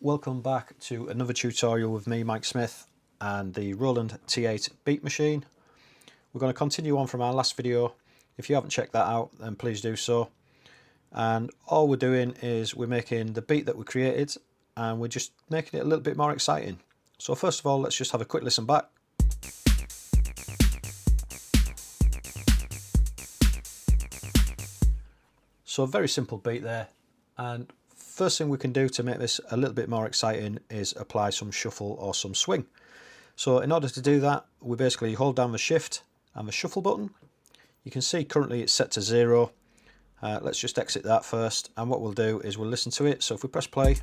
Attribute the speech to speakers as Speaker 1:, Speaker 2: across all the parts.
Speaker 1: Welcome back to another tutorial with me, Mike Smith, and the Roland T-8 Beat Machine. We're going to continue on from our last video. If you haven't checked that out, then please do so. And all we're doing is we're making the beat that we created, and we're just making it a little bit more exciting. So first of all, let's just have a quick listen back. So a very simple beat there, and first thing we can do to make this a little bit more exciting is apply some shuffle or some swing. So in order to do that, we basically hold down the shift and the shuffle button. You can see currently it's set to 0. Let's just exit that first, and what we'll do is we'll listen to it. So if we press play,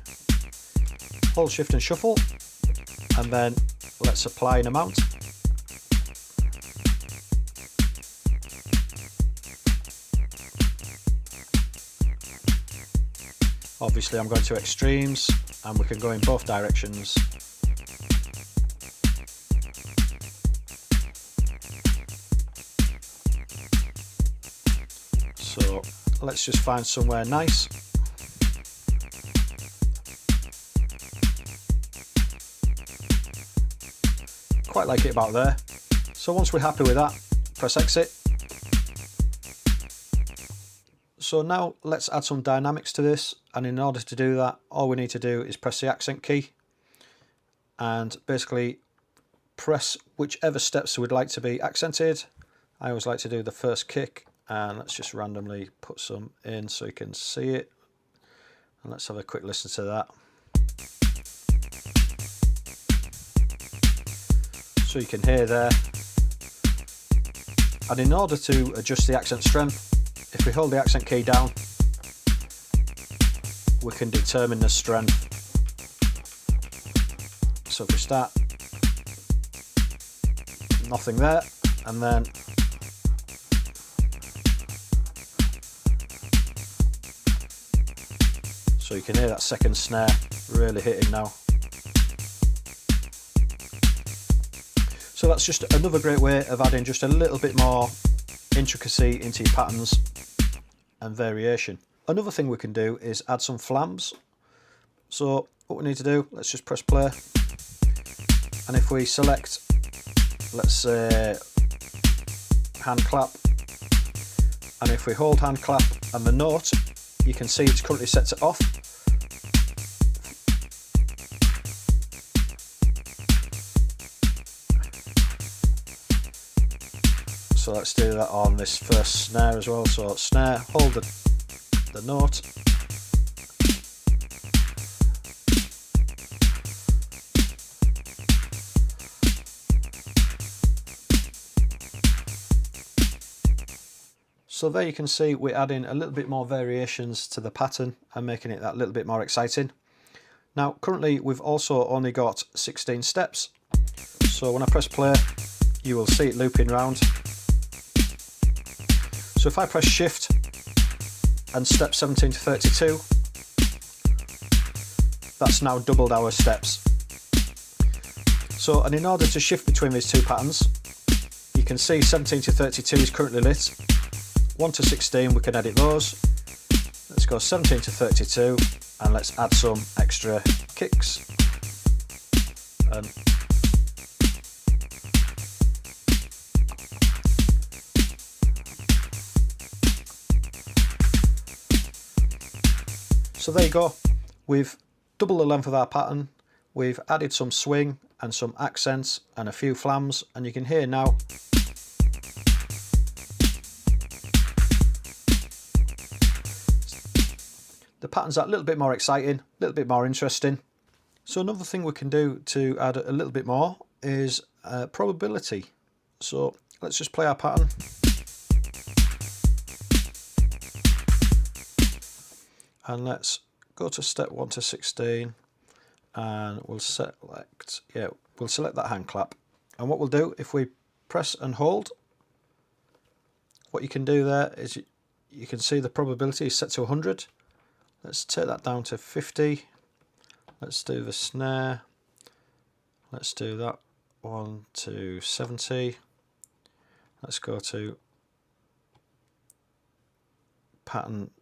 Speaker 1: hold shift and shuffle, and then let's apply an amount. Obviously I'm going to extremes, and we can go in both directions. So let's just find somewhere nice. Quite like it about there. So once we're happy with that, press exit. So now let's add some dynamics to this, and in order to do that, all we need to do is press the accent key and basically press whichever steps we'd like to be accented. I always like to do the first kick, and let's just randomly put some in so you can see it, and let's have a quick listen to that. So you can hear there, and in order to adjust the accent strength, if we hold the accent key down, we can determine the strength. So if we start, nothing there, and then so you can hear that second snare really hitting now. So that's just another great way of adding just a little bit more intricacy into your patterns and variation. Another thing we can do is add some flams. So what we need to do, let's just press play, and if we select, let's say, hand clap, and if we hold hand clap and the note, you can see it's currently set to off. So let's do that on this first snare as well. So snare, hold the note, so there you can see we're adding a little bit more variations to the pattern and making it that little bit more exciting. Now currently we've also only got 16 steps, so when I press play you will see it looping round. So if I press shift and step 17 to 32, that's now doubled our steps. So, and in order to shift between these two patterns, you can see 17 to 32 is currently lit. 1 to 16 we can edit those. Let's go 17 to 32 and let's add some extra kicks. And so there you go, we've doubled the length of our pattern, we've added some swing and some accents and a few flams, and you can hear now the pattern's a little bit more exciting, a little bit more interesting. So another thing we can do to add a little bit more is probability. So let's just play our pattern. And let's go to step 1 to 16, and we'll select that hand clap. And what we'll do, if we press and hold, what you can do there is you can see the probability is set to 100. Let's take that down to 50. Let's do the snare. Let's do that 1 to 70. Let's go to pattern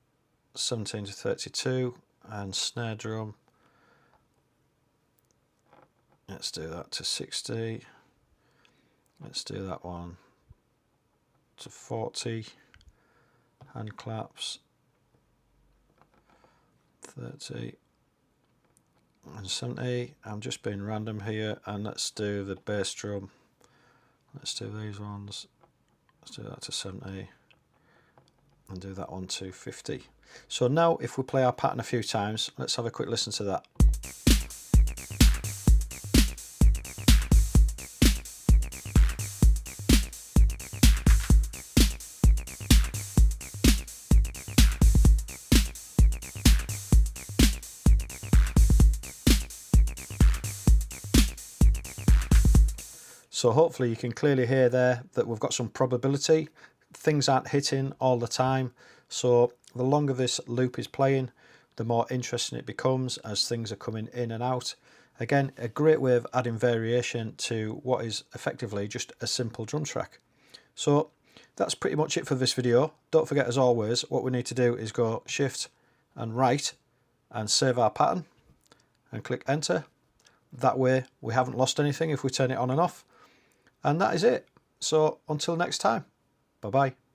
Speaker 1: 17 to 32 and snare drum Let's do that to 60. Let's do that one to 40. Hand claps. 30 and 70. I'm just being random here, and let's do the bass drum. Let's do these ones. Let's do that to 70 and do that one to 50. So now if we play our pattern a few times, let's have a quick listen to that. So hopefully you can clearly hear there that we've got some probability. Things aren't hitting all the time. So the longer this loop is playing, the more interesting it becomes as things are coming in and out. Again, a great way of adding variation to what is effectively just a simple drum track. So that's pretty much it for this video. Don't forget, as always, what we need to do is go Shift and Right and save our pattern and click Enter. That way we haven't lost anything if we turn it on and off. And that is it. So until next time, bye bye.